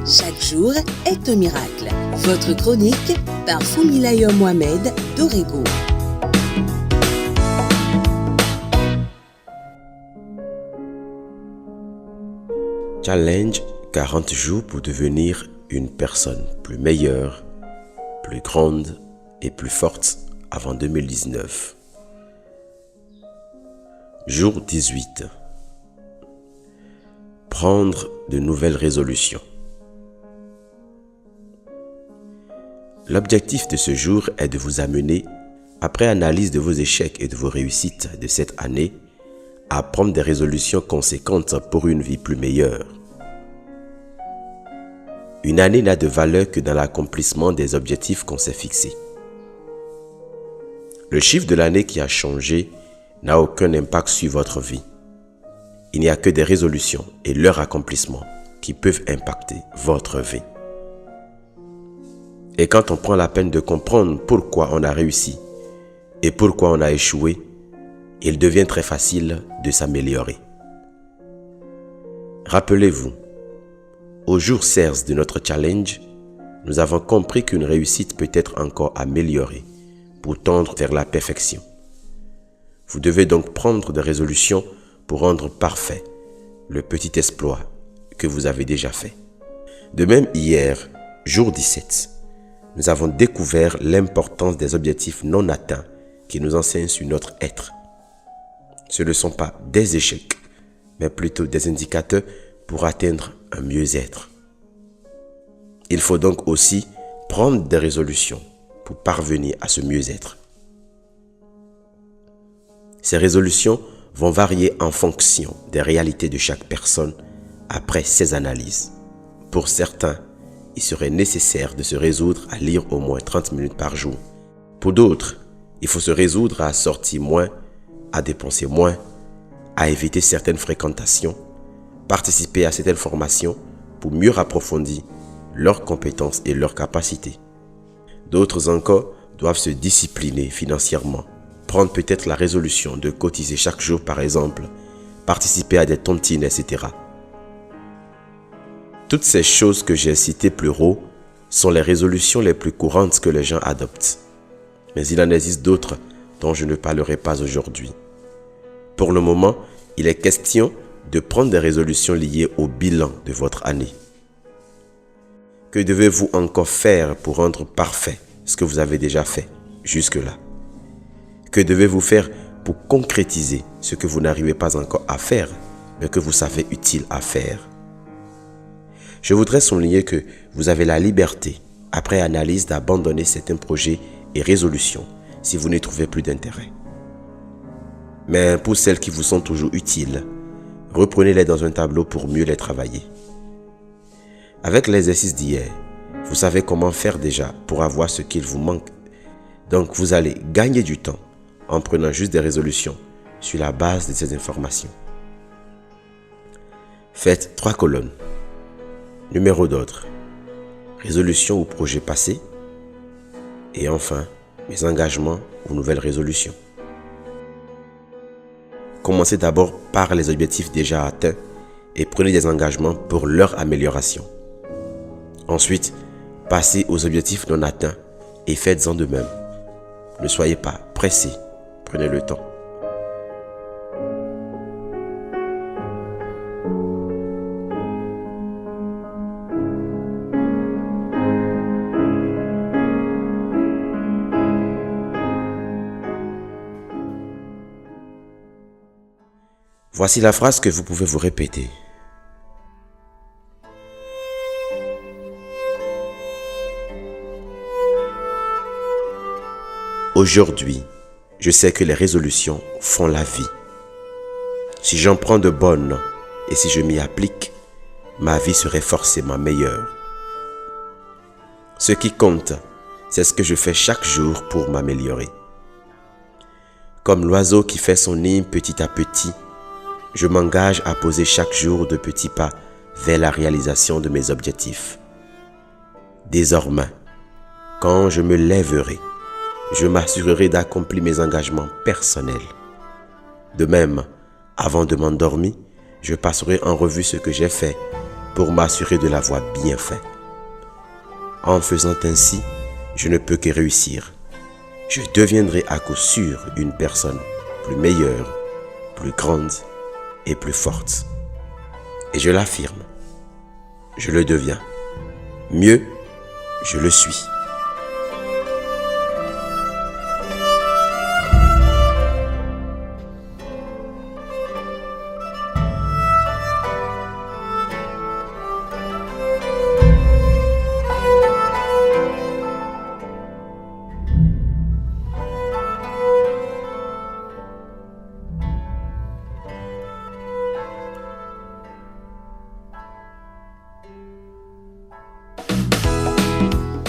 Chaque jour est un miracle. Votre chronique par Foumilayo Mohamed d'Orego. Challenge 40 jours pour devenir une personne plus meilleure, plus grande et plus forte avant 2019. Jour 18. Prendre de nouvelles résolutions. L'objectif de ce jour est de vous amener, après analyse de vos échecs et de vos réussites de cette année, à prendre des résolutions conséquentes pour une vie plus meilleure. Une année n'a de valeur que dans l'accomplissement des objectifs qu'on s'est fixés. Le chiffre de l'année qui a changé n'a aucun impact sur votre vie. Il n'y a que des résolutions et leur accomplissement qui peuvent impacter votre vie. Et quand on prend la peine de comprendre pourquoi on a réussi et pourquoi on a échoué, il devient très facile de s'améliorer. Rappelez-vous, au jour 16 de notre challenge, nous avons compris qu'une réussite peut être encore améliorée pour tendre vers la perfection. Vous devez donc prendre des résolutions pour rendre parfait le petit exploit que vous avez déjà fait. De même, hier, jour 17, nous avons découvert l'importance des objectifs non atteints qui nous enseignent sur notre être. Ce ne sont pas des échecs, mais plutôt des indicateurs pour atteindre un mieux-être. Il faut donc aussi prendre des résolutions pour parvenir à ce mieux-être. Ces résolutions vont varier en fonction des réalités de chaque personne après ces analyses. Pour certains, il serait nécessaire de se résoudre à lire au moins 30 minutes par jour. Pour d'autres, il faut se résoudre à sortir moins, à dépenser moins, à éviter certaines fréquentations, participer à certaines formations pour mieux approfondir leurs compétences et leurs capacités. D'autres encore doivent se discipliner financièrement, prendre peut-être la résolution de cotiser chaque jour par exemple, participer à des tontines, etc. Toutes ces choses que j'ai citées plus haut sont les résolutions les plus courantes que les gens adoptent. Mais il en existe d'autres dont je ne parlerai pas aujourd'hui. Pour le moment, il est question de prendre des résolutions liées au bilan de votre année. Que devez-vous encore faire pour rendre parfait ce que vous avez déjà fait jusque-là? Que devez-vous faire pour concrétiser ce que vous n'arrivez pas encore à faire, mais que vous savez utile à faire? Je voudrais souligner que vous avez la liberté, après analyse, d'abandonner certains projets et résolutions si vous n'y trouvez plus d'intérêt. Mais pour celles qui vous sont toujours utiles, reprenez-les dans un tableau pour mieux les travailler. Avec l'exercice d'hier, vous savez comment faire déjà pour avoir ce qu'il vous manque. Donc vous allez gagner du temps en prenant juste des résolutions sur la base de ces informations. Faites 3 colonnes. Numéro d'ordre, résolution ou projet passé. Et enfin, mes engagements ou nouvelles résolutions. Commencez d'abord par les objectifs déjà atteints et prenez des engagements pour leur amélioration. Ensuite, passez aux objectifs non atteints et faites-en de même. Ne soyez pas pressé, prenez le temps. Voici la phrase que vous pouvez vous répéter. Aujourd'hui, je sais que les résolutions font la vie. Si j'en prends de bonnes et si je m'y applique, ma vie serait forcément meilleure. Ce qui compte, c'est ce que je fais chaque jour pour m'améliorer. Comme l'oiseau qui fait son nid petit à petit, je m'engage à poser chaque jour de petits pas vers la réalisation de mes objectifs. Désormais, quand je me lèverai, je m'assurerai d'accomplir mes engagements personnels. De même, avant de m'endormir, je passerai en revue ce que j'ai fait pour m'assurer de l'avoir bien fait. En faisant ainsi, je ne peux que réussir. Je deviendrai à coup sûr une personne plus meilleure, plus grande et plus forte. Et je l'affirme, je le deviens. Mieux, je le suis.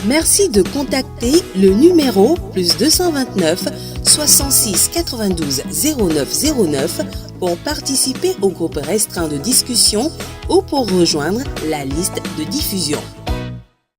Merci de contacter le numéro +229 66 92 09 09 pour participer au groupe restreint de discussion ou pour rejoindre la liste de diffusion.